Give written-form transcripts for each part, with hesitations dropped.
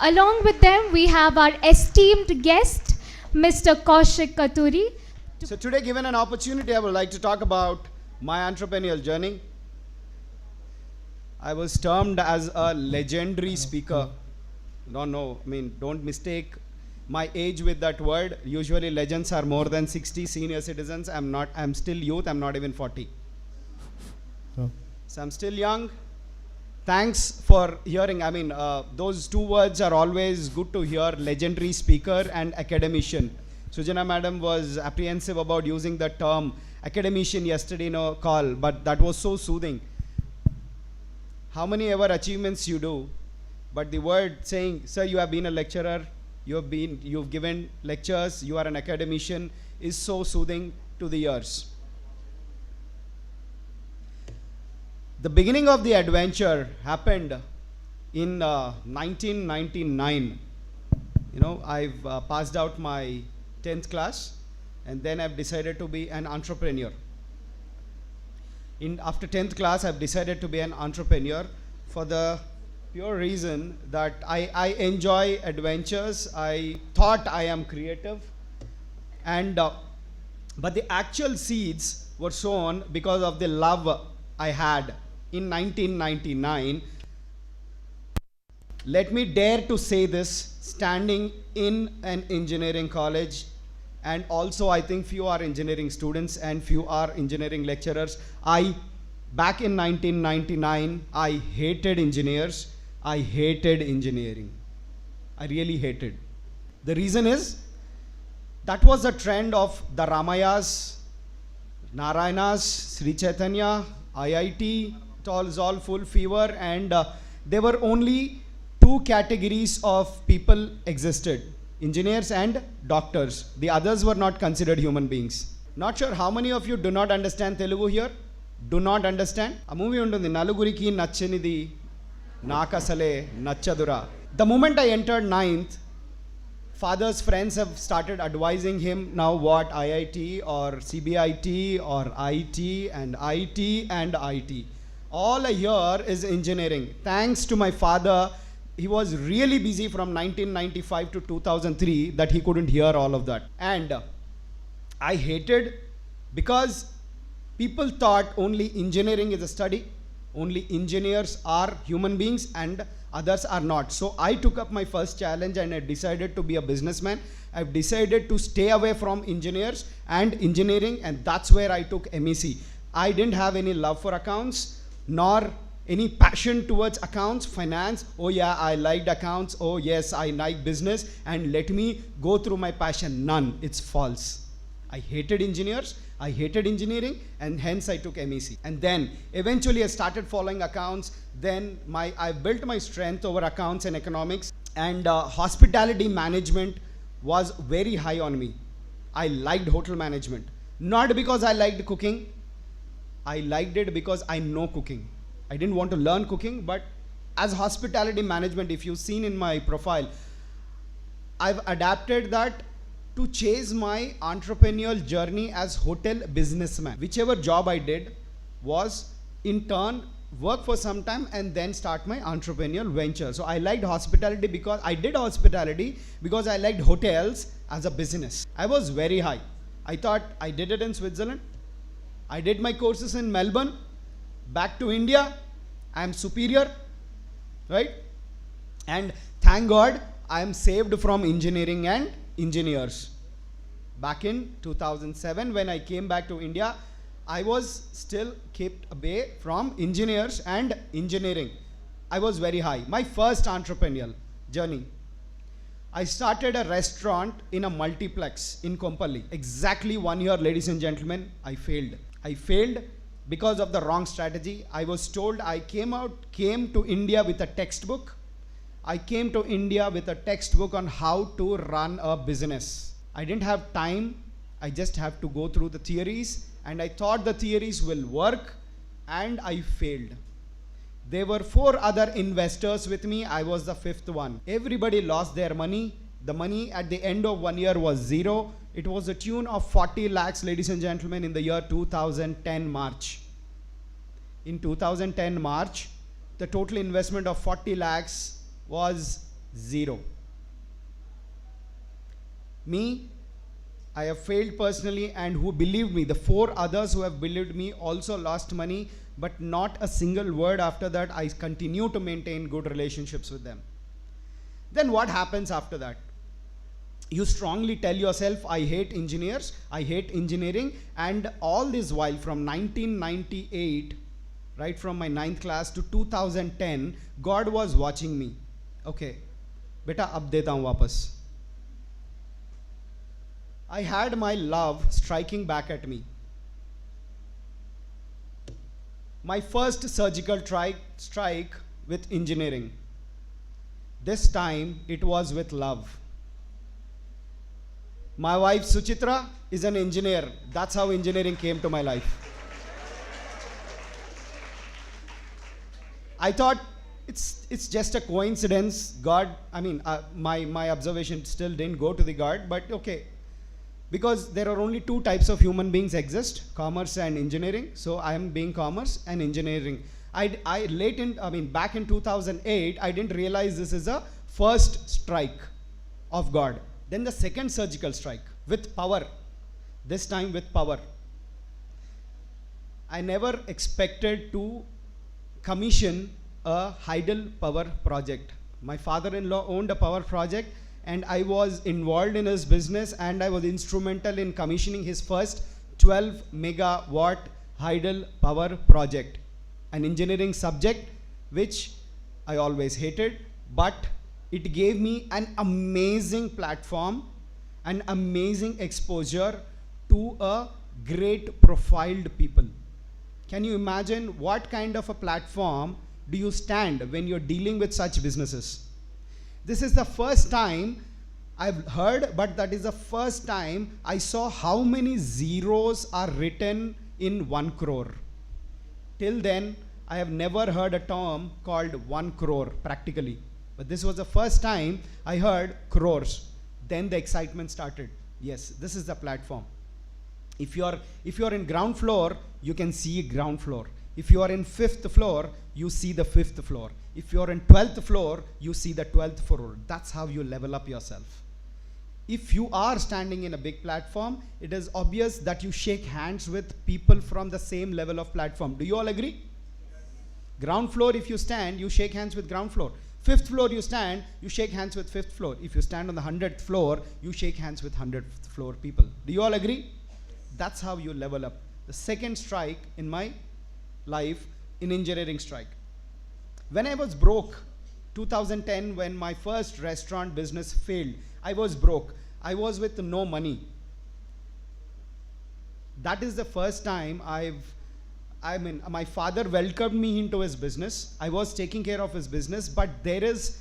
Along with them, we have our esteemed guest, Mr. Kaushik Kathuri. So today, given an opportunity, I would like to talk about my entrepreneurial journey. I was termed as a legendary speaker. Don't mistake my age with that word. Usually legends are more than 60, senior citizens. I'm still youth, I'm not even 40. So I'm still young. Thanks for hearing. Those two words are always good to hear, legendary speaker and academician. Sujana madam was apprehensive about using the term academician yesterday in a call, but that was so soothing. How many ever achievements you do, but the word saying, sir, you have been a lecturer, you've given lectures, you are an academician, is so soothing to the ears. The beginning of the adventure happened in 1999. I've passed out my 10th class, and then I've decided to be an entrepreneur. After 10th class, I've decided to be an entrepreneur for the pure reason that I enjoy adventures. I thought I am creative, but the actual seeds were sown because of the love I had in 1999. Let me dare to say this, standing in an engineering college, and also I think few are engineering students and few are engineering lecturers. Back in 1999, I hated engineers. I hated engineering. I really hated. The reason is, that was the trend of the Ramayas, Narayanas, Sri Chaitanya, IIT. It was all full fever, and there were only two categories of people existed: engineers and doctors. The others were not considered human beings. Not sure how many of you do not understand Telugu here? Do not understand? A movie untundi Naluguriki Nachinidi Nakasale Nachadura. The moment I entered 9th, father's friends have started advising him now what IIT or CBIT or IT and IT and IT. All I hear is engineering. Thanks to my father, he was really busy from 1995 to 2003 that he couldn't hear all of that. And I hated, because people thought only engineering is a study, only engineers are human beings and others are not. So I took up my first challenge and I decided to be a businessman. I've decided to stay away from engineers and engineering, and that's where I took MEC. I didn't have any love for accounts, nor any passion towards accounts, finance. Oh yeah, I liked accounts. Oh yes, I like business, and let me go through my passion. None. It's false. I hated engineers, I hated engineering, and hence I took MEC. And then eventually I started following accounts. Then I built my strength over accounts and economics, and hospitality management was very high on me. I liked hotel management. Not because I liked cooking. I liked it because I know cooking. I didn't want to learn cooking, but as hospitality management, if you've seen in my profile, I've adapted that to chase my entrepreneurial journey as hotel businessman. Whichever job I did was in turn work for some time and then start my entrepreneurial venture. So I liked hospitality because I liked hotels as a business. I was very high. I thought I did it in Switzerland. I did my courses in Melbourne. Back to India, I am superior, right? And thank God I am saved from engineering and engineers. Back in 2007, when I came back to India, I was still kept away from engineers and engineering. I was very high. My first entrepreneurial journey, I started a restaurant in a multiplex in Kompally. Exactly 1 year, ladies and gentlemen, I failed. I failed because of the wrong strategy. I was told I came to India with a textbook. I came to India with a textbook on how to run a business. I didn't have time. I just have to go through the theories, and I thought the theories will work, and I failed. There were 4 other investors with me. I was the 5th one. Everybody lost their money. The money at the end of 1 year was 0. It was a tune of 40 lakhs, ladies and gentlemen, in the year 2010 March. In 2010 March, the total investment of 40 lakhs was Zero. Me, I have failed personally, and who believed me, the four others who have believed me also lost money, but not a single word after that. I continue to maintain good relationships with them. Then what happens after that? You strongly tell yourself, I hate engineers, I hate engineering, and all this while from 1998, right from my 9th class to 2010, God was watching me. Okay, beta ab deta hu wapas. I had my love striking back at me. My first surgical strike with engineering. This time it was with love. My wife Suchitra is an engineer. That's how engineering came to my life. I thought it's just a coincidence. God, my observation still didn't go to the God, but okay. Because there are only two types of human beings exist, commerce and engineering. So I am being commerce and engineering. Back in 2008, I didn't realize this is a first strike of God. Then the second surgical strike with power, this time with power. I never expected to commission a Hydel power project. My father-in-law owned a power project, and I was involved in his business, and I was instrumental in commissioning his first 12 megawatt Hydel power project, an engineering subject which I always hated, but it gave me an amazing platform, an amazing exposure to a great profiled people. Can you imagine what kind of a platform do you stand when you're dealing with such businesses? This is the first time I've heard, but that is the first time I saw how many zeros are written in 1 crore. Till then, I have never heard a term called 1 crore practically. But this was the first time I heard crores. Then the excitement started. Yes, this is the platform. If you're in ground floor, you can see ground floor. If you are in 5th floor, you see the 5th floor. If you're in 12th floor, you see the 12th floor. That's how you level up yourself. If you are standing in a big platform, it is obvious that you shake hands with people from the same level of platform. Do you all agree? Ground floor, if you stand, you shake hands with ground floor. 5th floor you stand, you shake hands with 5th floor. If you stand on the 100th floor, you shake hands with 100th floor people. Do you all agree? That's how you level up. The second strike in my life, in engineering strike. When I was broke, 2010, when my first restaurant business failed, I was broke. I was with no money. That is the first time my father welcomed me into his business. I was taking care of his business, but there is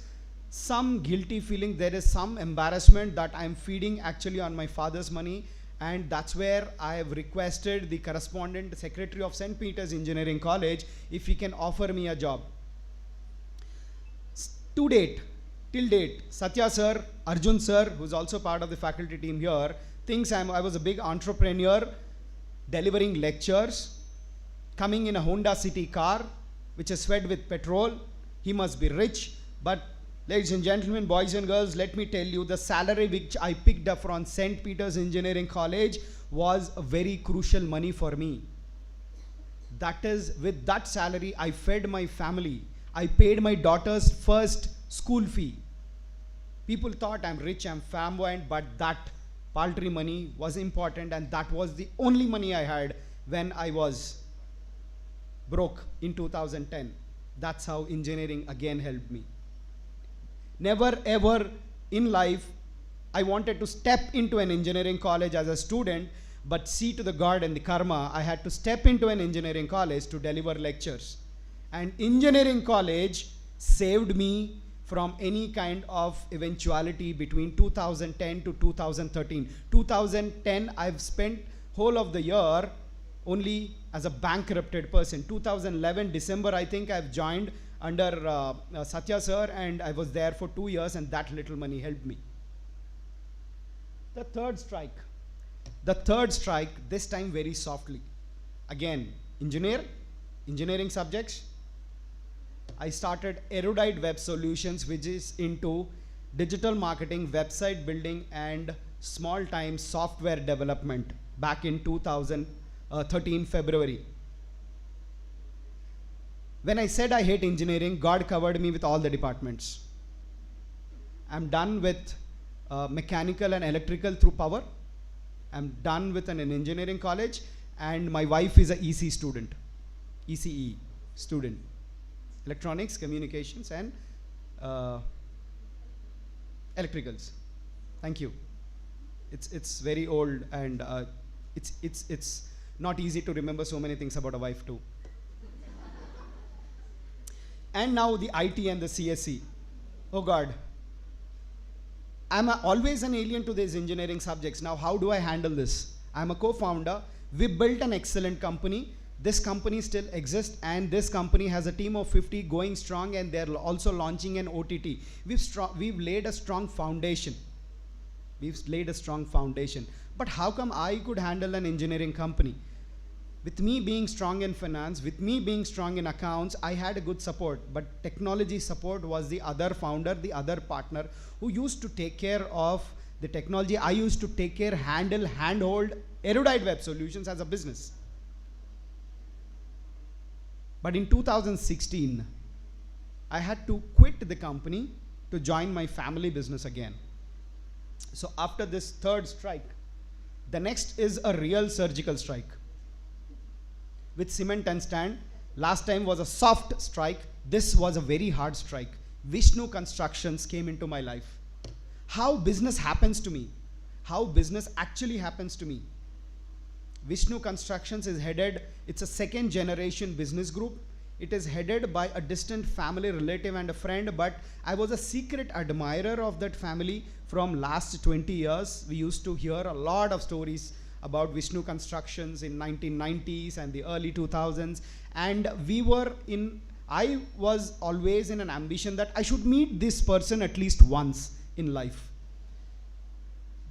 some guilty feeling, there is some embarrassment that I'm feeding actually on my father's money. And that's where I have requested the correspondent secretary of St. Peter's Engineering College if he can offer me a job. Till date, Satya sir, Arjun sir, who's also part of the faculty team here, thinks I was a big entrepreneur, delivering lectures, coming in a Honda City car, which is fed with petrol. He must be rich. But ladies and gentlemen, boys and girls, let me tell you, the salary which I picked up from St. Peter's Engineering College was a very crucial money for me. That is, with that salary, I fed my family. I paid my daughter's first school fee. People thought I'm rich, I'm flamboyant, but that paltry money was important, and that was the only money I had when I was broke in 2010. That's how engineering again helped me. Never ever in life I wanted to step into an engineering college as a student, but see to the God and the karma, I had to step into an engineering college to deliver lectures. And engineering college saved me from any kind of eventuality between 2010 to 2013. 2010, I've spent whole of the year only as a bankrupted person. 2011, December, I think I've joined under Satya sir, and I was there for 2 years, and that little money helped me. The third strike, this time very softly. Again, engineering subjects. I started Erudite Web Solutions, which is into digital marketing, website building, and small time software development back in 2013 February. When I said I hate engineering, God covered me with all the departments. I'm done with mechanical and electrical through power. I'm done with an engineering college, and my wife is a EC student, ECE student, electronics, communications, and electricals. Thank you. It's very old, and it's not easy to remember so many things about a wife too. And now the IT and the CSE. Oh God. Always an alien to these engineering subjects. Now, how do I handle this? I'm a co-founder. We built an excellent company. This company still exists, and this company has a team of 50 going strong, and they're also launching an OTT. We've laid a strong foundation. But how come I could handle an engineering company? With me being strong in finance, with me being strong in accounts, I had a good support. But technology support was the other founder, the other partner who used to take care of the technology. I used to take care, handhold, erudite web solutions as a business. But in 2016, I had to quit the company to join my family business again. So after this third strike, the next is a real surgical strike. With cement and stand. Last time was a soft strike. This was a very hard strike. Vishnu Constructions came into my life. How business happens to me. How business actually happens to me. Vishnu Constructions is headed, it's a second generation business group. It is headed by a distant family relative and a friend, but I was a secret admirer of that family from last 20 years. We used to hear a lot of stories about Vishnu Constructions in 1990s and the early 2000s, and I was always in an ambition that I should meet this person at least once in life.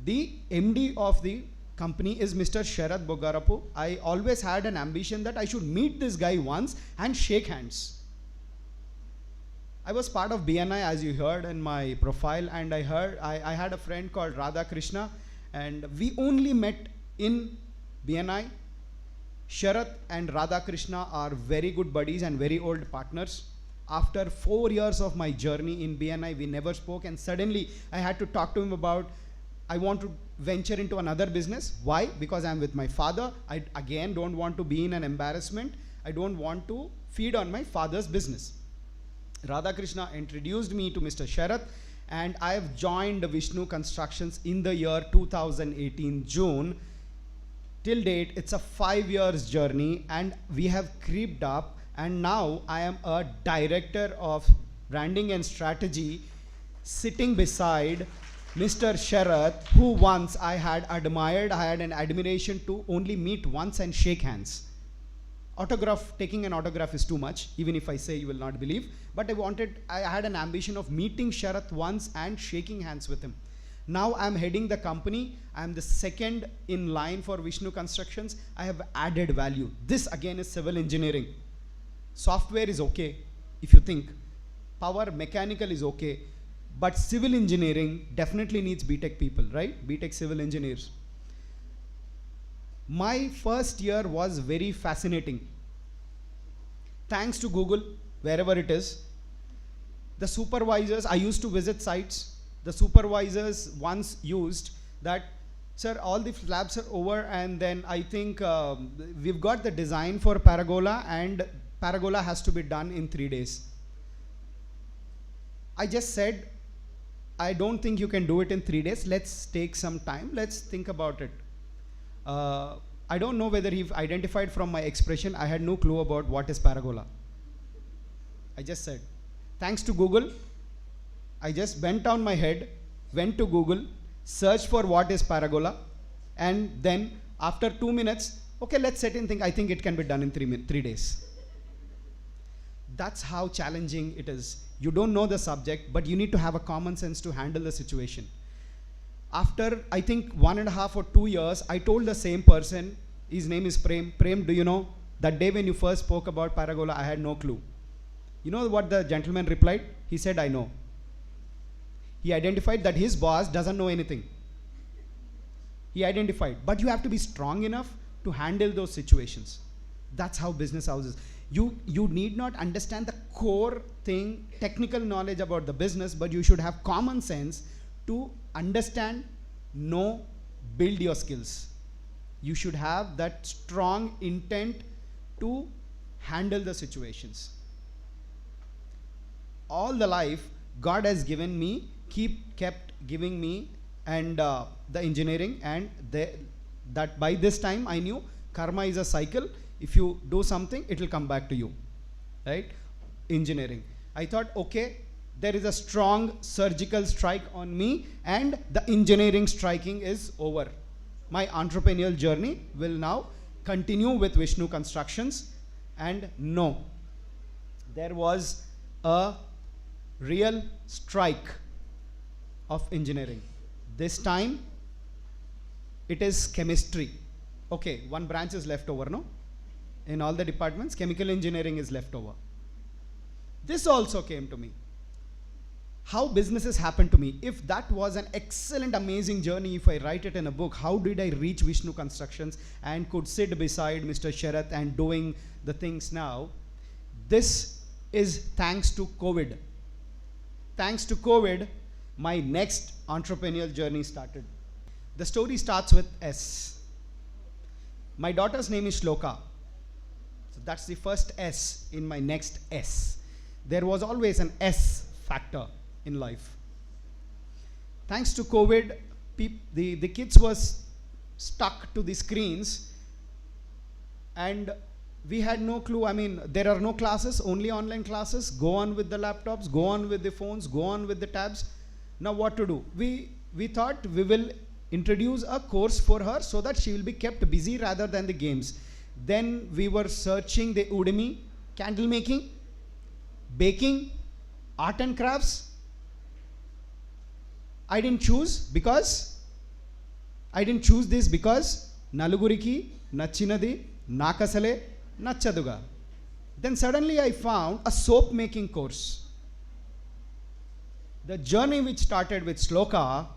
The MD of the company is Mr. Sharad Bogarapu. I always had an ambition that I should meet this guy once and shake hands. I was part of BNI, as you heard in my profile, and I had a friend called Radha Krishna, and we only met in BNI. Sharath and Radha Krishna are very good buddies and very old partners. After 4 years of my journey in BNI, we never spoke, and suddenly I had to talk to him about, I want to venture into another business. Why? Because I'm with my father. I again don't want to be in an embarrassment. I don't want to feed on my father's business. Radha Krishna introduced me to Mr. Sharath, and I have joined Vishnu Constructions in the year 2018 June. Till date, it's a 5 years journey, and we have creeped up, and now I am a director of branding and strategy, sitting beside Mr. Sharath, who once I had admired. I had an admiration to only meet once and shake hands. Taking an autograph is too much, even if I say you will not believe, but I had an ambition of meeting Sharath once and shaking hands with him. Now I'm heading the company. I'm the second in line for Vishnu Constructions. I have added value. This again is civil engineering. Software is okay, if you think. Power, mechanical is okay. But civil engineering definitely needs BTech people, right? BTech civil engineers. My first year was very fascinating. Thanks to Google, wherever it is. The supervisors, I used to visit sites. The supervisors once used that, sir, all the labs are over, and then I think we've got the design for Paragola, and Paragola has to be done in 3 days. I just said, I don't think you can do it in 3 days. Let's take some time. Let's think about it. I don't know whether he identified from my expression. I had no clue about what is Paragola. I just said, thanks to Google, I just bent down my head, went to Google, searched for what is Paragola, and then after 2 minutes, okay, let's set in think. I think it can be done in 3 days. That's how challenging it is. You don't know the subject, but you need to have a common sense to handle the situation. After, I think, 1.5 or 2 years, I told the same person, his name is Prem. Prem, do you know, that day when you first spoke about Paragola, I had no clue. You know what the gentleman replied? He said, I know. He identified that his boss doesn't know anything. He identified, but you have to be strong enough to handle those situations. That's how business houses. You need not understand the core thing, technical knowledge about the business, but you should have common sense to understand, know, build your skills. You should have that strong intent to handle the situations. All the life God has given me, kept giving me, and the engineering, and that by this time I knew karma is a cycle. If you do something, it will come back to you, right? Engineering. I thought, okay, there is a strong surgical strike on me, and the engineering striking is over. My entrepreneurial journey will now continue with Vishnu Constructions. And no, there was a real strike of engineering. This time, it is chemistry. Okay, one branch is left over, no? In all the departments, chemical engineering is left over. This also came to me. How businesses happen to me. If that was an excellent, amazing journey, if I write it in a book, how did I reach Vishnu Constructions and could sit beside Mr. Sharath and doing the things now? This is thanks to COVID. Thanks to COVID, my next entrepreneurial journey started. The story starts with S. My daughter's name is Shloka. So that's the first S in my next S. There was always an S factor in life. Thanks to COVID, the kids was stuck to the screens, and we had no clue. I mean, there are no classes, only online classes. Go on with the laptops, go on with the phones, go on with the tabs. Now what to do? We thought we will introduce a course for her so that she will be kept busy rather than the games. Then we were searching the Udemy, candle making, baking, art and crafts. I didn't choose this because Naluguriki, Nachinadi, Nakasale, Nachaduga. Then suddenly I found a soap making course. The journey which started with Shloka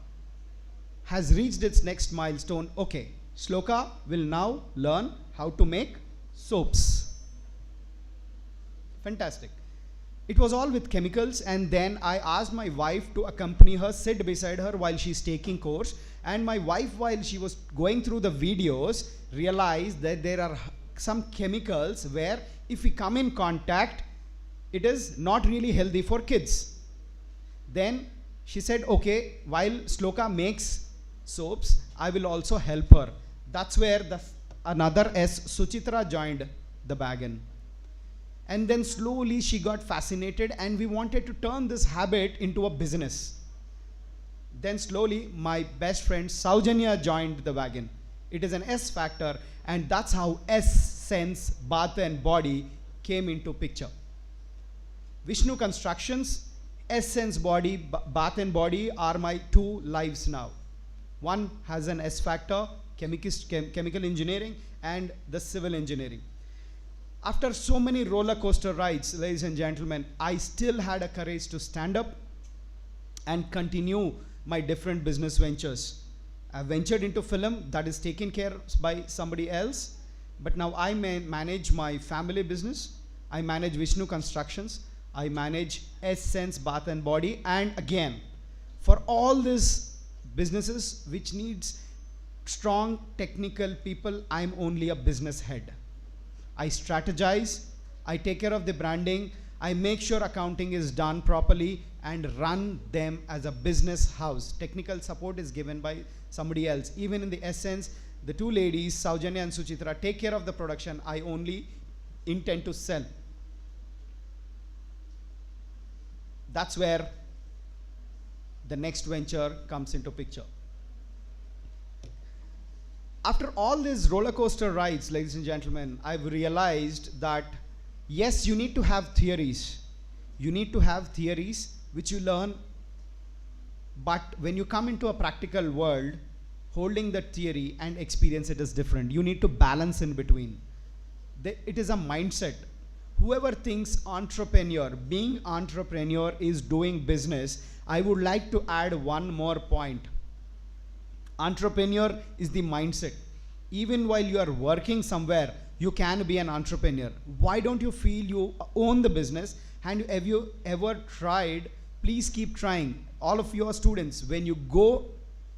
has reached its next milestone. Okay, Shloka will now learn how to make soaps. Fantastic. It was all with chemicals, and then I asked my wife to accompany her, sit beside her while she's taking course. And my wife, while she was going through the videos, realized that there are some chemicals where if we come in contact, it is not really healthy for kids. Then she said, okay, while Shloka makes soaps, I will also help her. That's where another S, Suchitra, joined the wagon. And then slowly she got fascinated, and we wanted to turn this habit into a business. Then slowly my best friend Saujanya joined the wagon. It is an S factor, and that's how S Sense, Bath and Body came into picture. Vishnu Constructions, S Sense Body, Bath and Body are my two lives now. One has an S factor, chemical engineering, and the civil engineering. After so many roller coaster rides, ladies and gentlemen, I still had a courage to stand up and continue my different business ventures. I ventured into film, that is taken care of by somebody else, but now I manage my family business. I manage Vishnu Constructions. I manage S-Sense Bath and Body. And again, for all these businesses which needs strong technical people, I'm only a business head. I strategize, I take care of the branding, I make sure accounting is done properly, and run them as a business house. Technical support is given by somebody else. Even in the essence, the two ladies, Saujanya and Suchitra, take care of the production. I only intend to sell. That's where the next venture comes into picture. After all these roller coaster rides, ladies and gentlemen, I've realized that yes, you need to have theories. You need to have theories which you learn, but when you come into a practical world, holding that theory and experience it is different. You need to balance in between. It is a mindset. whoever thinks being entrepreneur is doing business, I would like to add one more point. Entrepreneur is the mindset. Even while you are working somewhere, you can be an entrepreneur. Why don't you feel you own the business? And have you ever tried? Please keep trying. All of your students, when you go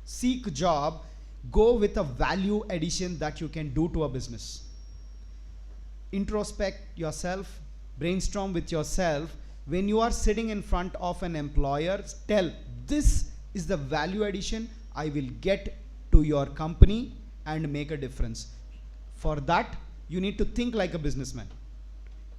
seek a job, go with a value addition that you can do to a business. Introspect yourself, brainstorm with yourself. When you are sitting in front of an employer, tell, this is the value addition I will get to your company and make a difference. For that, you need to think like a businessman.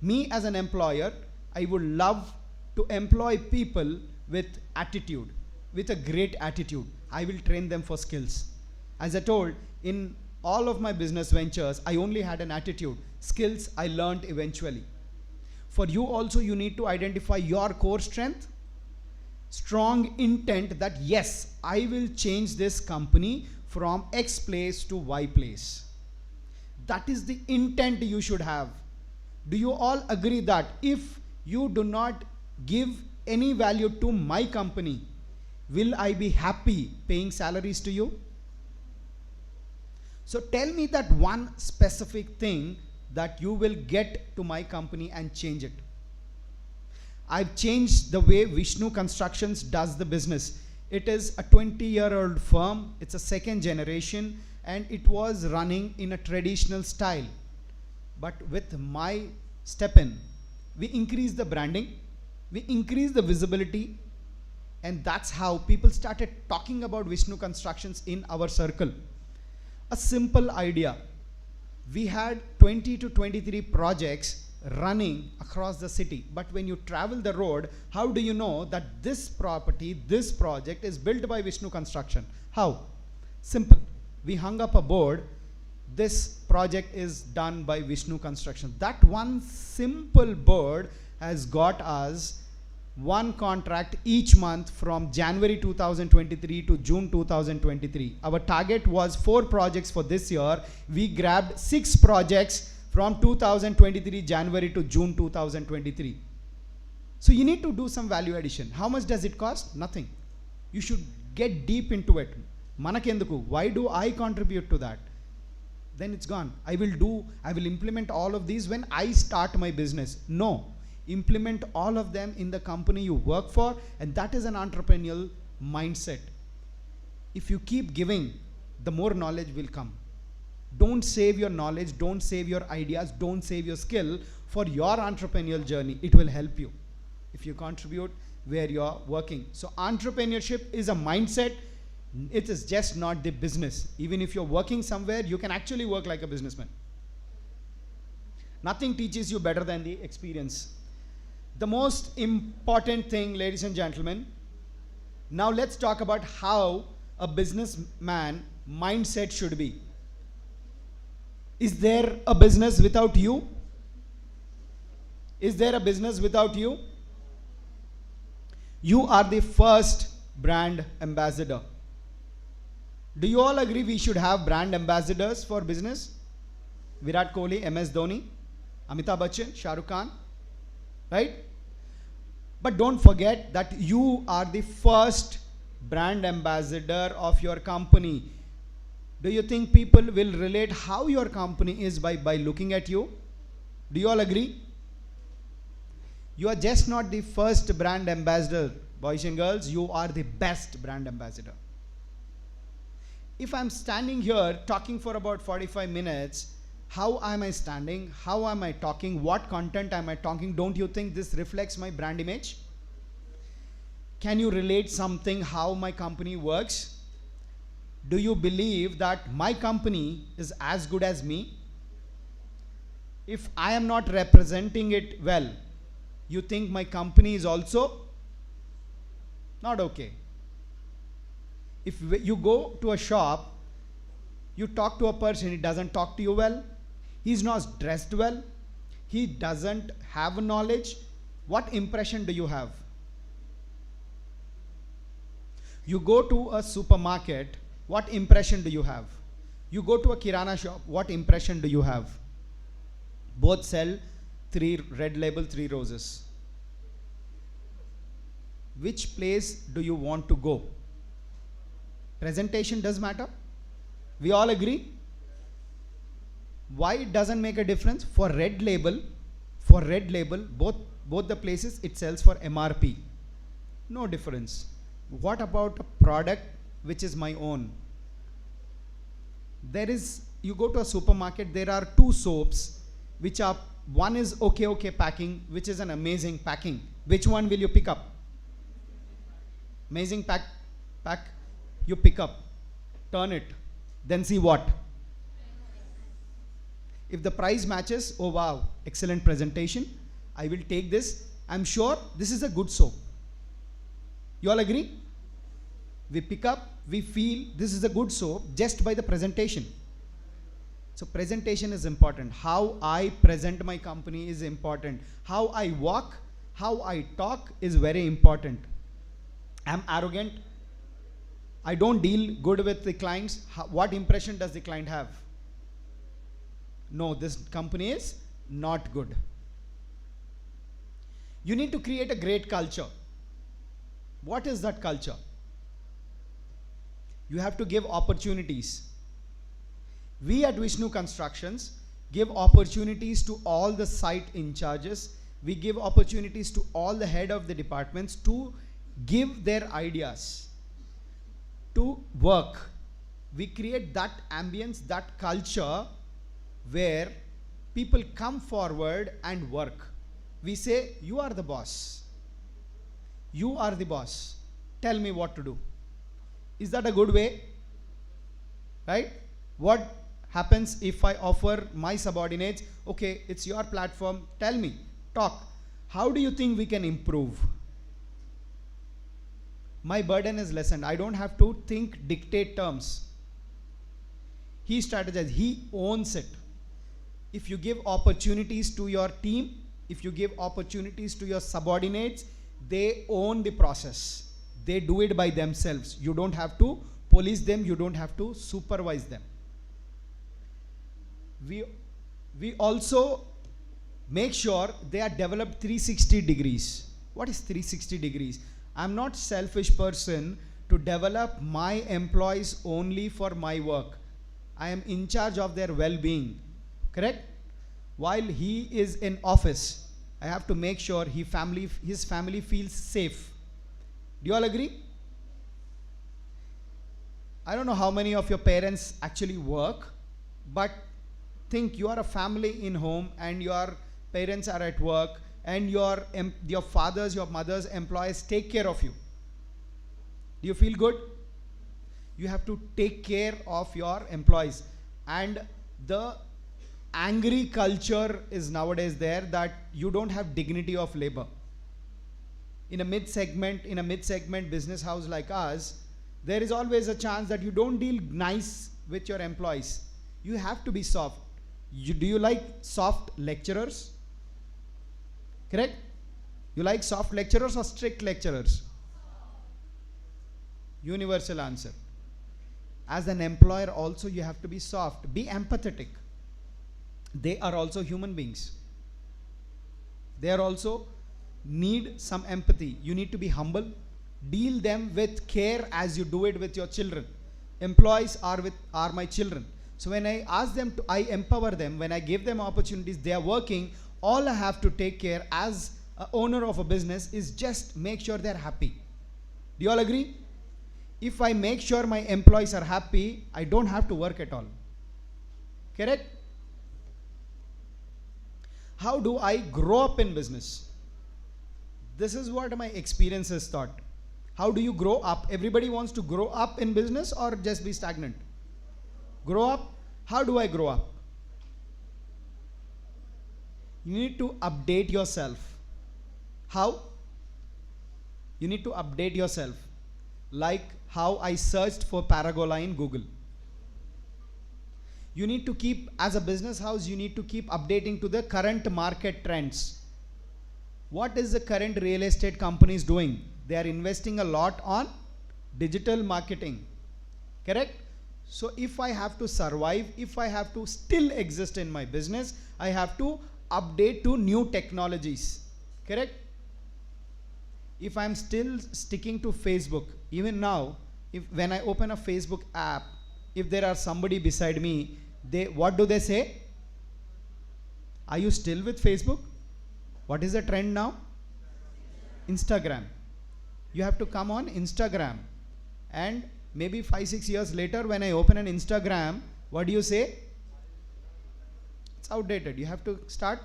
Me as an employer, I would love to employ people with attitude, with a great attitude. I will train them for skills. As I told, in all of my business ventures, I only had an attitude. Skills I learned eventually. For you also, you need to identify your core strength, strong intent that yes, I will change this company from X place to Y place. That is the intent you should have. Do you all agree that if you do not give any value to my company, will I be happy paying salaries to you? So tell me that one specific thing that you will get to my company and change it. I've changed the way Vishnu Constructions does the business. It is a 20-year-old firm. It's a second generation, and it was running in a traditional style. But with my step in, we increased the branding, we increased the visibility, and that's how people started talking about Vishnu Constructions in our circle. A simple idea. We had 20 to 23 projects running across the city. But when you travel the road, how do you know that this property, this project is built by Vishnu Construction? How? Simple. We hung up a board. This project is done by Vishnu Construction. That one simple board has got us one contract each month from January 2023 to June 2023. Our target was 4 projects for this year. We grabbed 6 projects from 2023 January to June 2023. So you need to do some value addition. How much does it cost? Nothing. You should get deep into it. Manakenduku, why do I contribute to that? Then it's gone. I will implement all of these when I start my business. No. Implement all of them in the company you work for, and that is an entrepreneurial mindset. If you keep giving, the more knowledge will come. Don't save your knowledge, don't save your ideas, don't save your skill for your entrepreneurial journey. It will help you if you contribute where you are working. So entrepreneurship is a mindset. It is just not the business. Even if you're working somewhere, you can actually work like a businessman. Nothing teaches you better than the experience. The most important thing, ladies and gentlemen, now let's talk about how a businessman mindset should be. Is there a business without you? Is there a business without you? You are the first brand ambassador. Do you all agree we should have brand ambassadors for business? Virat Kohli, MS Dhoni, Amitabh Bachchan, Shah Rukh Khan, right? But don't forget that you are the first brand ambassador of your company. Do you think people will relate how your company is by looking at you? Do you all agree? You are just not the first brand ambassador, boys and girls. You are the best brand ambassador. If I'm standing here talking for about 45 minutes, how am I standing? How am I talking? What content am I talking? Don't you think this reflects my brand image? Can you relate something how my company works? Do you believe that my company is as good as me? If I am not representing it well, you think my company is also not okay. If you go to a shop, you talk to a person, he doesn't talk to you well, he's not dressed well, he doesn't have knowledge, what impression do you have? You go to a supermarket, what impression do you have? You go to a kirana shop, what impression do you have? Both sell 3 red label, 3 roses. Which place do you want to go? Presentation does matter. We all agree. Why it doesn't make a difference? For red label, both the places it sells for MRP. No difference. What about a product which is my own? You go to a supermarket, there are 2 soaps which are, one is okay packing, which is an amazing packing. Which one will you pick up? Amazing pack, you pick up, turn it, then see what? If the price matches, oh wow, excellent presentation, I will take this. I'm sure this is a good soap. You all agree? We pick up, we feel this is a good soap just by the presentation. So presentation is important. How I present my company is important. How I walk, how I talk is very important. I'm arrogant. I don't deal good with the clients. What impression does the client have? No, this company is not good. You need to create a great culture. What is that culture? You have to give opportunities. We at Vishnu Constructions give opportunities to all the site in charges. We give opportunities to all the head of the departments to give their ideas, to work. We create that ambience, that culture where people come forward and work. We say, you are the boss. You are the boss. Tell me what to do. Is that a good way? Right? What happens if I offer my subordinates, okay, it's your platform, tell me, talk. How do you think we can improve? My burden is lessened. I don't have to think, dictate terms. He strategizes, he owns it. If you give opportunities to your team, if you give opportunities to your subordinates, they own the process. They do it by themselves. You don't have to police them, you don't have to supervise them. We also make sure they are developed 360 degrees. What is 360 degrees? I'm not selfish person to develop my employees only for my work. I am in charge of their well-being. Correct? While he is in office, I have to make sure his family feels safe. Do you all agree? I don't know how many of your parents actually work, but think you are a family in home and your parents are at work and your fathers, your mothers, employees take care of you. Do you feel good? You have to take care of your employees. And the angry culture is nowadays there that you don't have dignity of labor. In a mid-segment business house like us, there is always a chance that you don't deal nice with your employees. You have to be soft. Do you like soft lecturers? Correct? You like soft lecturers or strict lecturers? Universal answer. As an employer also you have to be soft. Be empathetic. They are also human beings. They are also need some empathy. You need to be humble. Deal them with care as you do it with your children. Employees are my children. So when I ask them to, I empower them. When I give them opportunities, they are working. All I have to take care as an owner of a business is just make sure they're happy. Do you all agree? If I make sure my employees are happy, I don't have to work at all. Correct? How do I grow up in business? This is what my experience has taught. How do you grow up? Everybody wants to grow up in business or just be stagnant? Grow up? How do I grow up? You need to update yourself. How? You need to update yourself. Like how I searched for Paragola in Google. You need to keep, as a business house, you need to keep updating to the current market trends. What is the current real estate companies doing? They are investing a lot on digital marketing. Correct? So if I have to survive, if I have to still exist in my business, I have to update to new technologies. Correct? If I'm still sticking to Facebook, even now, if when I open a Facebook app, if there are somebody beside me, what do they say? Are you still with Facebook? What is the trend now? Instagram. You have to come on Instagram. And maybe 5-6 years later, when I open an Instagram, what do you say? It's outdated. You have to start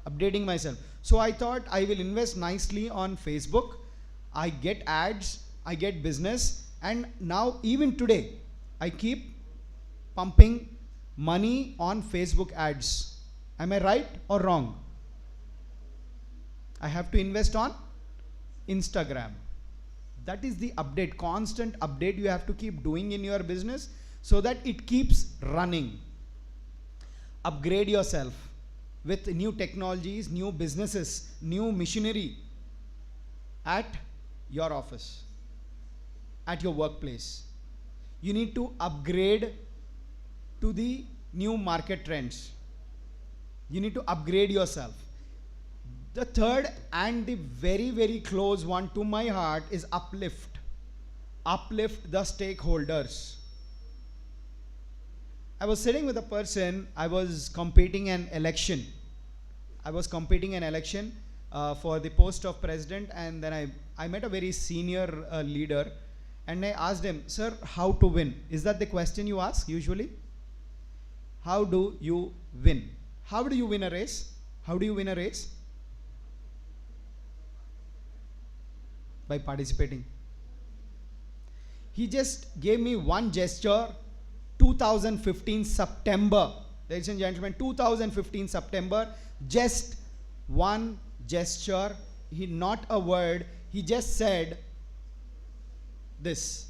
updating myself. So I thought I will invest nicely on Facebook. I get ads, I get business, and now even today, I keep pumping money on Facebook ads. Am I right or wrong? I have to invest on Instagram. That is the update, constant update you have to keep doing in your business so that it keeps running. Upgrade yourself with new technologies, new businesses, new machinery at your office, at your workplace. You need to upgrade to the new market trends. You need to upgrade yourself. The third and the very, very close one to my heart is uplift. Uplift the stakeholders. I was sitting with a person, I was competing an election. For the post of president, and then I met a very senior leader, and I asked him, sir, how to win? Is that the question you ask usually? How do you win? How do you win a race? How do you win a race? By participating. He just gave me one gesture. 2015 September, ladies and gentlemen, 2015 September, just one gesture, not a word, he just said this.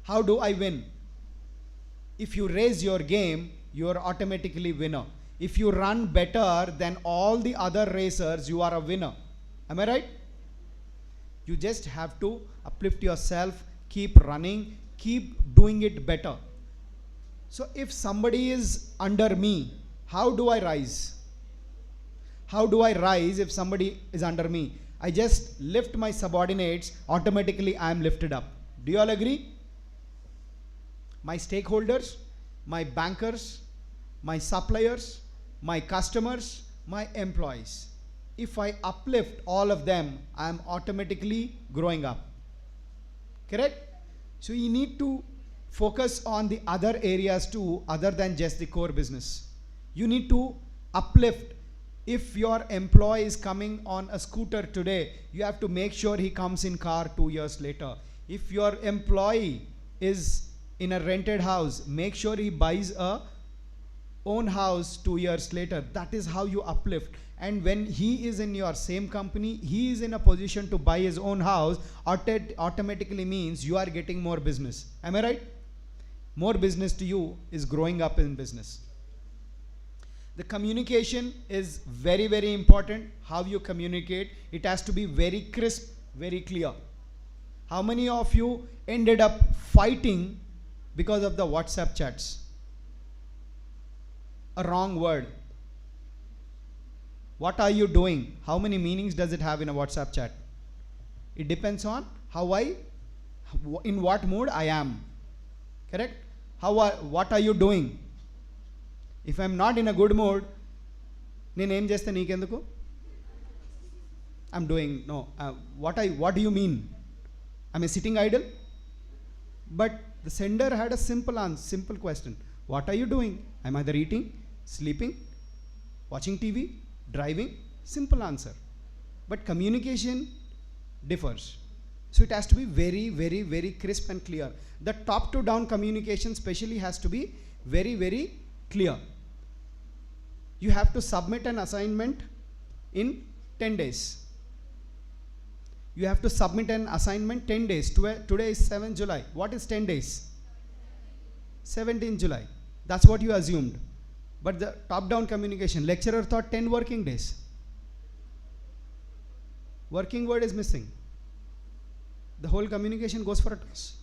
How do I win? If you raise your game, you are automatically winner. If you run better than all the other racers, you are a winner. Am I right? You just have to uplift yourself, keep running, keep doing it better. So if somebody is under me, how do I rise? How do I rise if somebody is under me? I just lift my subordinates, automatically I am lifted up. Do you all agree? My stakeholders, my bankers, my suppliers, my customers, my employees. If I uplift all of them, I am automatically growing up. Correct? So you need to focus on the other areas too, other than just the core business. You need to uplift. If your employee is coming on a scooter today, you have to make sure he comes in car 2 years later. If your employee is in a rented house, make sure he buys a own house 2 years later. That is how you uplift. And when he is in your same company, he is in a position to buy his own house, automatically means you are getting more business. Am I right? More business to you is growing up in business. The communication is very, very important. How you communicate, it has to be very crisp, very clear. How many of you ended up fighting because of the WhatsApp chats? A wrong word. What are you doing? How many meanings does it have in a WhatsApp chat? It depends on in what mood I am. Correct? What are you doing? If I'm not in a good mood, I'm doing, no. What do you mean? Am I sitting idle? But the sender had a simple question. What are you doing? I'm either eating, sleeping, watching TV, driving. Simple answer. But communication differs. So it has to be very, very, very crisp and clear. The top to down communication especially has to be very, very clear. You have to submit an assignment in 10 days. You have to submit an assignment 10 days. Today is 7th July. What is 10 days? 17th July. That's what you assumed. But the top-down communication, lecturer thought 10 working days. Working word is missing. The whole communication goes for a toss.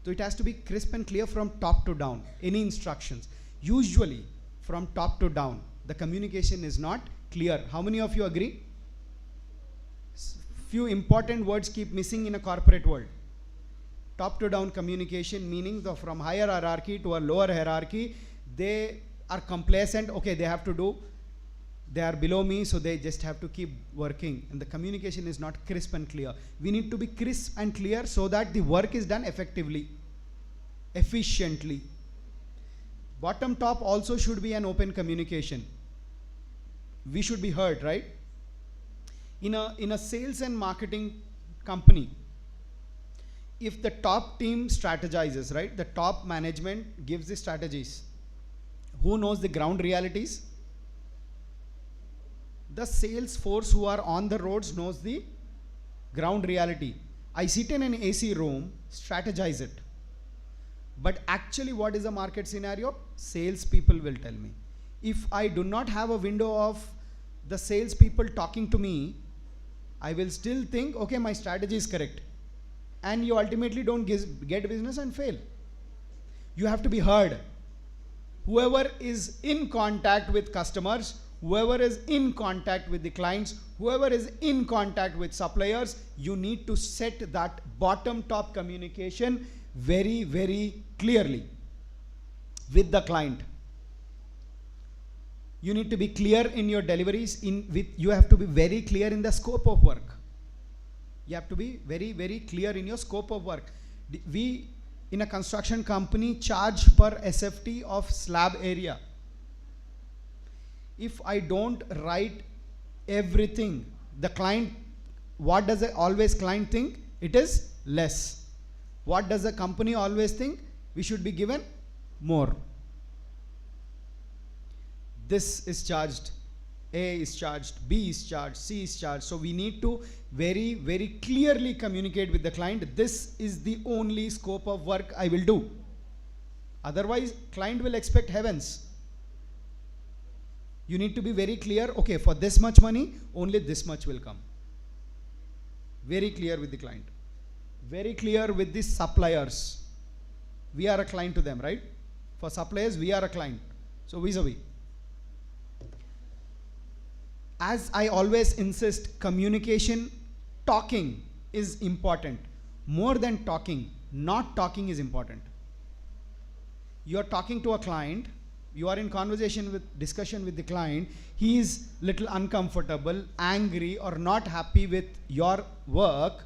So it has to be crisp and clear from top to down. Any instructions. Usually from top to down, The communication is not clear. How many of you agree? Few important words keep missing in a corporate world. Top to down communication, meaning from higher hierarchy to a lower hierarchy, they are complacent. Okay, they have to do, they are below me, so they just have to keep working. And the communication is not crisp and clear. We need to be crisp and clear so that the work is done effectively, efficiently. Bottom top also should be an open communication. We should be heard, right? In a sales and marketing company, if the top team strategizes, right, the top management gives the strategies, who knows the ground realities? The sales force who are on the roads knows the ground reality. I sit in an AC room, strategize it. But actually what is the market scenario? Sales people will tell me. If I do not have a window of the sales people talking to me, I will still think, okay, my strategy is correct. And you ultimately don't get business and fail. You have to be heard. Whoever is in contact with customers, whoever is in contact with the clients, whoever is in contact with suppliers, you need to set that bottom top communication very, very clearly with the client. You need to be clear in your deliveries. You have to be very clear in the scope of work. You have to be very, very clear in your scope of work. We, in a construction company, charge per SFT of slab area. If I don't write everything, the client, what does the always client think? It is less. What does the company always think? We should be given more. This is charged, A is charged, B is charged, C is charged. So we need to very, very clearly communicate with the client. This is the only scope of work I will do. Otherwise, client will expect heavens. You need to be very clear, okay, for this much money, only this much will come. Very clear with the client. Very clear with the suppliers. We are a client to them, right? For suppliers, we are a client. So vis-a-vis. As I always insist, communication, talking is important. More than talking, not talking is important. You are talking to a client, you are in discussion with the client, he is little uncomfortable, angry or not happy with your work,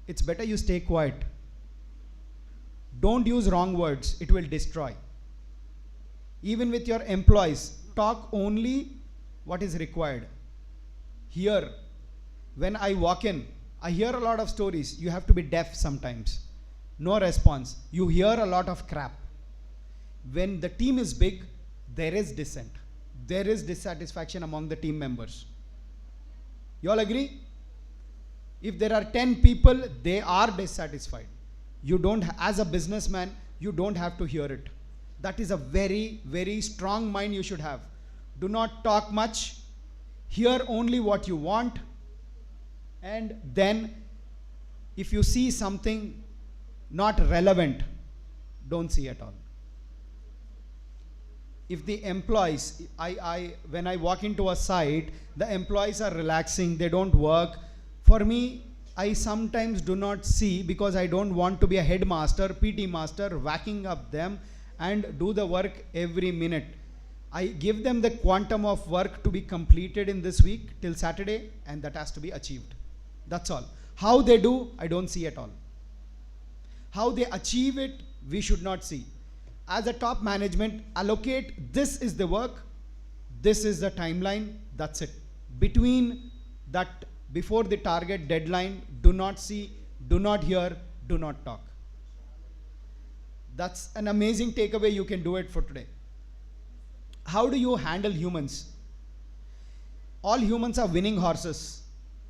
it's better you stay quiet. Don't use wrong words, it will destroy. Even with your employees, talk only what is required. Here, when I walk in, I hear a lot of stories. You have to be deaf sometimes. No response. You hear a lot of crap. When the team is big, there is dissent. There is dissatisfaction among the team members. You all agree? If there are 10 people, they are dissatisfied. You don't, as a businessman, you don't have to hear it. That is a very, very strong mind you should have. Do not talk much. Hear only what you want. And then, if you see something not relevant, don't see at all. If the employees, when I walk into a site, the employees are relaxing, they don't work. For me, I sometimes do not see, because I don't want to be a headmaster, PT master, whacking up them and do the work every minute. I give them the quantum of work to be completed in this week till Saturday, and that has to be achieved. That's all. How they do, I don't see at all. How they achieve it, we should not see. As a top management, allocate, this is the work, this is the timeline, that's it. Between that, before the target deadline, do not see, do not hear, do not talk. That's an amazing takeaway. You can do it for today. How do you handle humans? All humans are winning horses.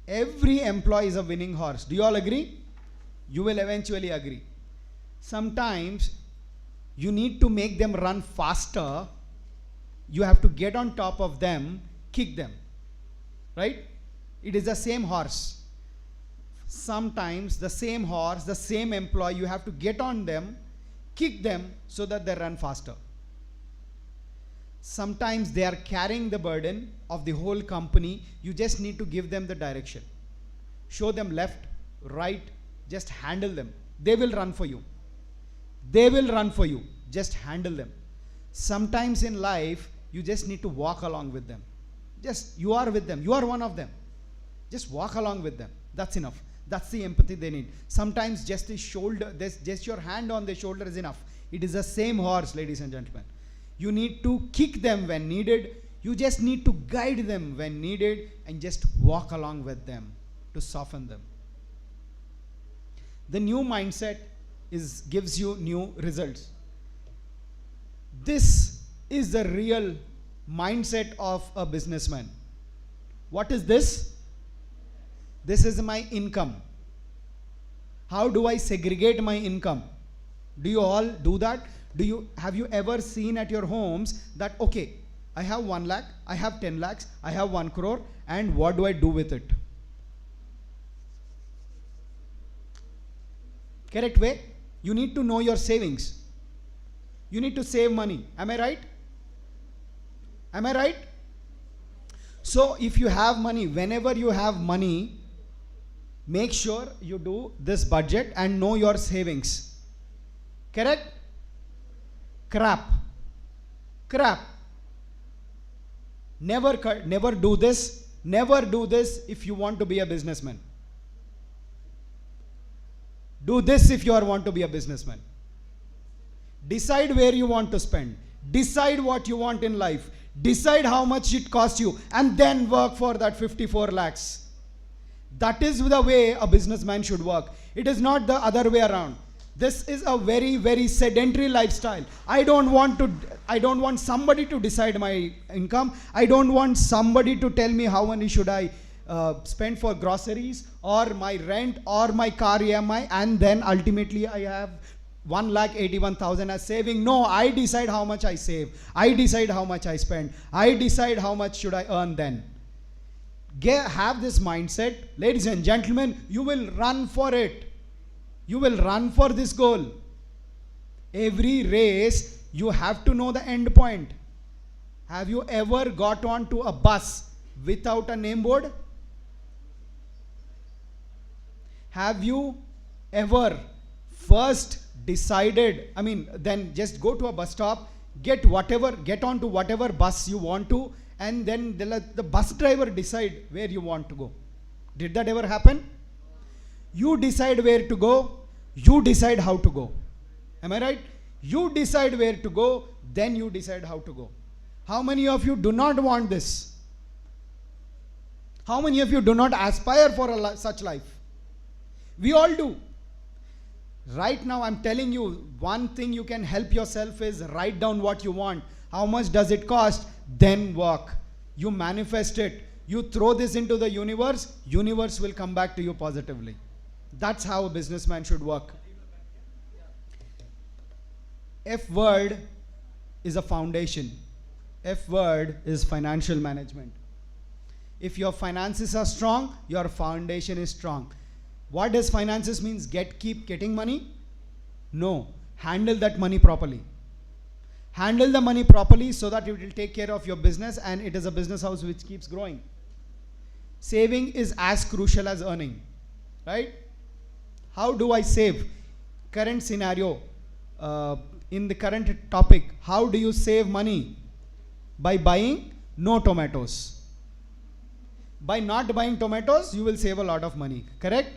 Every employee is a winning horse. Do you all agree? You will eventually agree. Sometimes you need to make them run faster. You have to get on top of them, kick them. Right? It is the same horse. Sometimes the same horse, the same employee, you have to get on them, kick them so that they run faster. Sometimes they are carrying the burden of the whole company. You just need to give them the direction. Show them left, right, just handle them. They will run for you. They will run for you. Just handle them. Sometimes in life, you just need to walk along with them. Just, you are with them. You are one of them. Just walk along with them. That's enough. That's the empathy they need. Sometimes just the shoulder, just your hand on the shoulder is enough. It is the same horse, ladies and gentlemen. You need to kick them when needed. You just need to guide them when needed and just walk along with them to soften them. The new mindset gives you new results. This is the real mindset of a businessman. What is this? This is my income. How do I segregate my income? Do you all do that? Have you ever seen at your homes that, okay, I have 1 lakh, I have 10 lakhs, I have 1 crore, and what do I do with it? Correct way? You need to know your savings. You need to save money. Am I right? Am I right? So if you have money, whenever you have money, make sure you do this budget and know your savings. Correct? Crap. Never do this. Never do this if you want to be a businessman. Do this if you want to be a businessman. Decide where you want to spend. Decide what you want in life. Decide how much it costs you, and then work for that 54 lakhs. That is the way a businessman should work. It is not the other way around. This is a very, very sedentary lifestyle. I don't want somebody to decide my income. I don't want somebody to tell me how money should I spend for groceries or my rent or my car EMI, and then ultimately I have 1,81,000 as saving. No, I decide how much I save. I decide how much I spend. I decide how much should I earn then. Have this mindset. Ladies and gentlemen, you will run for it. You will run for this goal. Every race, you have to know the end point. Have you ever got onto a bus without a name board? Have you ever first decided, then just go to a bus stop, get onto whatever bus you want to, and then let the bus driver decide where you want to go? Did that ever happen? You decide where to go, you decide how to go. Am I right? You decide where to go, then you decide how to go. How many of you do not want this? How many of you do not aspire for such life? We all do. Right now I'm telling you, one thing you can help yourself is write down what you want. How much does it cost? Then work. You manifest it. You throw this into the universe will come back to you positively. That's how a businessman should work. F word is a foundation. F word is financial management. If your finances are strong, your foundation is strong. What does finances means? Keep getting money? No. Handle that money properly. Handle the money properly so that it will take care of your business, and it is a business house which keeps growing. Saving is as crucial as earning. Right? How do I save? Current scenario, in the current topic, how do you save money? By buying no tomatoes. By not buying tomatoes, you will save a lot of money. Correct?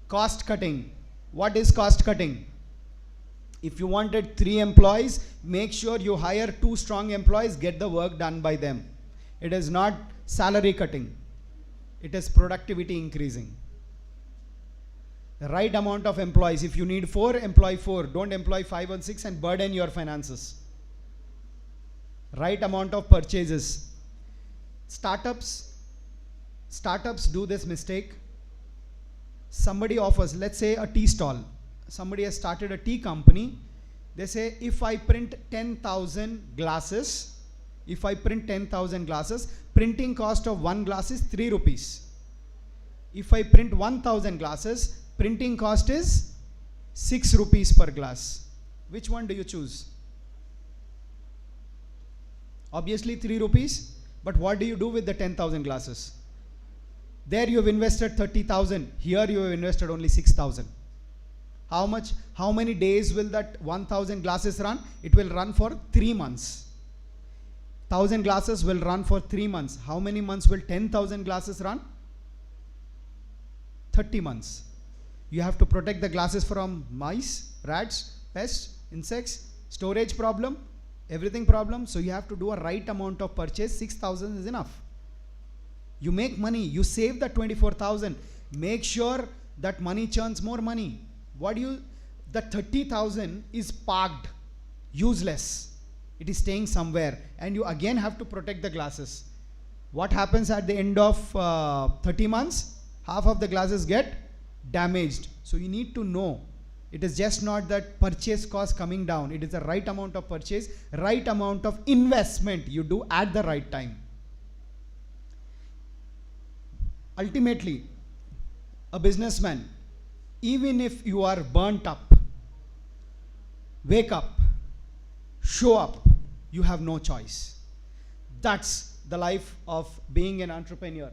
Cost cutting. What is cost cutting? If you wanted 3 employees, make sure you hire 2 strong employees, get the work done by them. It is not salary cutting. It is productivity increasing. The right amount of employees. If you need 4, employ 4. Don't employ 5 or 6 and burden your finances. Right amount of purchases. Startups do this mistake. Somebody offers, let's say a tea stall. Somebody has started a tea company. They say, if I print 10,000 glasses, printing cost of 1 glass is 3 rupees. If I print 1,000 glasses, printing cost is 6 rupees per glass. Which one do you choose? Obviously 3 rupees, but what do you do with the 10,000 glasses? There you have invested 30,000, here you have invested only 6,000. How many days will that 1,000 glasses run? It will run for 3 months. 1,000 glasses will run for 3 months. How many months will 10,000 glasses run? 30 months. You have to protect the glasses from mice, rats, pests, insects, storage problem, everything problem. So you have to do a right amount of purchase. 6,000 is enough. You make money, you save the 24,000. Make sure that money churns more money. The 30,000 is parked, useless. It is staying somewhere, and you again have to protect the glasses. What happens at the end of 30 months? Half of the glasses get damaged. So you need to know, it is just not that purchase cost coming down. It is the right amount of purchase, right amount of investment you do at the right time. Ultimately, a businessman, even if you are burnt up, wake up, show up, you have no choice. That's the life of being an entrepreneur.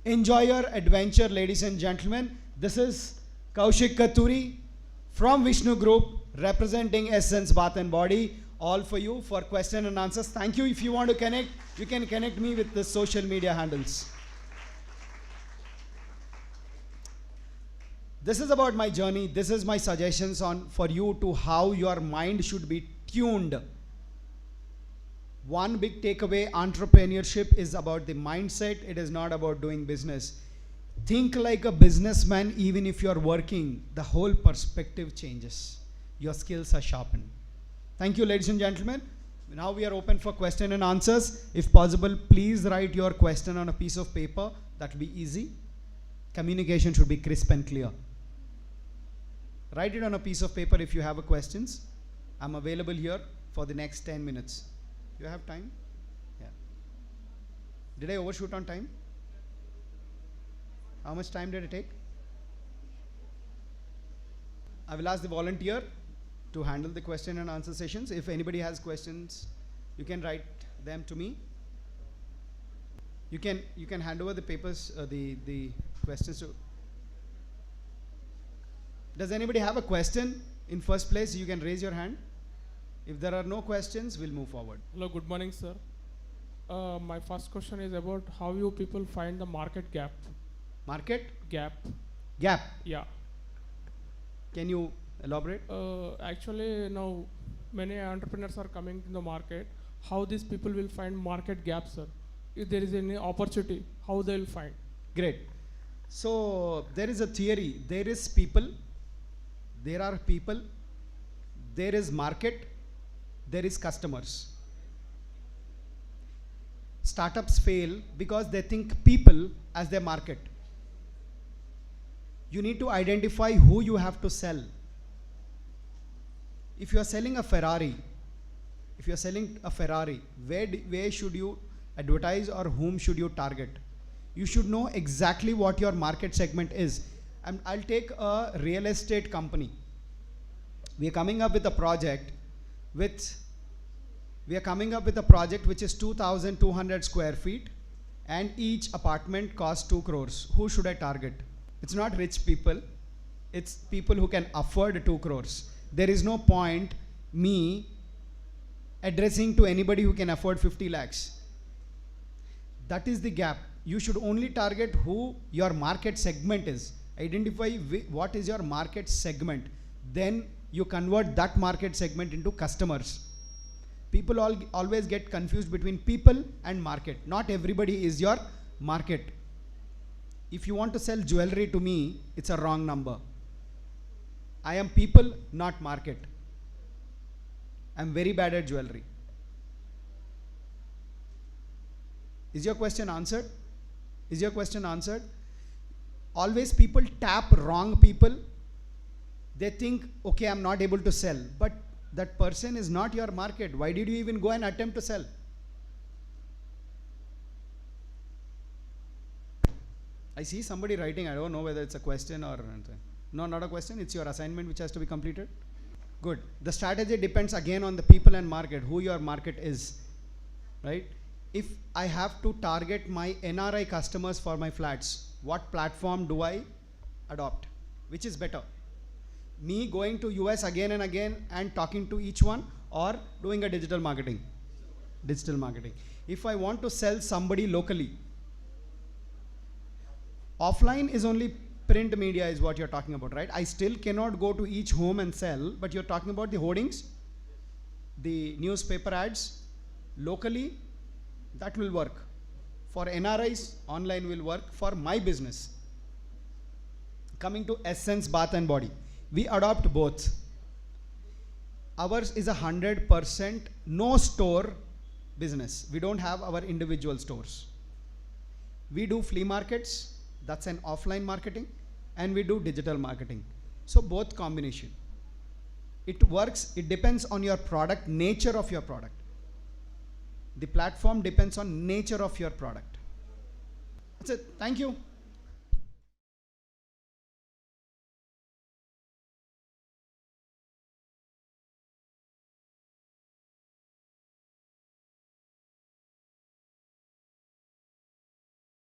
Enjoy your adventure, ladies and gentlemen. This is Kaushik Kathuri from Vishnu Group, representing Essence Bath and Body, all for you for question and answers. Thank you. If you want to connect, you can connect me with the social media handles. This is about my journey. This is my suggestions for you to how your mind should be tuned. One big takeaway, entrepreneurship is about the mindset. It is not about doing business. Think like a businessman. Even if you are working, the whole perspective changes. Your skills are sharpened. Thank you, ladies and gentlemen. Now we are open for question and answers. If possible, please write your question on a piece of paper. That will be easy. Communication should be crisp and clear. Write it on a piece of paper if you have questions. I'm available here for the next 10 minutes. You have time? Yeah. Did I overshoot on time? How much time did it take? I will ask the volunteer to handle the question and answer sessions. If anybody has questions, you can write them to me. You can hand over the papers, the questions to. Does anybody have a question? In first place, you can raise your hand. If there are no questions, we'll move forward. Hello, good morning, sir. My first question is about how you people find the market gap. Market? Gap. Gap. Yeah. Can you elaborate? Actually, now many entrepreneurs are coming in the market. How these people will find market gap, sir? If there is any opportunity, how they will find? Great. So there is a theory. There is people. There are people. There is market. There is customers. Startups fail because they think people as their market. You need to identify who you have to sell. If you are selling a Ferrari, where should you advertise or whom should you target? You should know exactly what your market segment is. And I'll take a real estate company. We are coming up with a project which is 2,200 square feet, and each apartment costs 2 crores. Who should I target? It's not rich people. It's people who can afford 2 crores. There is no point me addressing to anybody who can afford 50 lakhs. That is the gap. You should only target who your market segment is. Identify what is your market segment. Then you convert that market segment into customers. People always get confused between people and market. Not everybody is your market. If you want to sell jewelry to me, it's a wrong number. I am people, not market. I'm very bad at jewelry. Is your question answered? Is your question answered? Always people tap wrong people. They think, okay, I'm not able to sell. But that person is not your market. Why did you even go and attempt to sell? I see somebody writing. I don't know whether it's a question or anything. No, not a question. It's your assignment which has to be completed. Good. The strategy depends again on the people and market, who your market is, right? If I have to target my NRI customers for my flats, what platform do I adopt? Which is better? Me going to US again and again and talking to each one, or doing a digital marketing? Digital marketing. If I want to sell somebody locally, offline is only print media is what you're talking about, right? I still cannot go to each home and sell, but you're talking about the hoardings, the newspaper ads, locally, that will work. For NRIs, online will work for my business. Coming to Essence Bath and Body, we adopt both. Ours is 100% no store business. We don't have our individual stores. We do flea markets, that's an offline marketing, and we do digital marketing. So both combination. It works, it depends on your product, nature of your product. The platform depends on nature of your product. That's it. Thank you.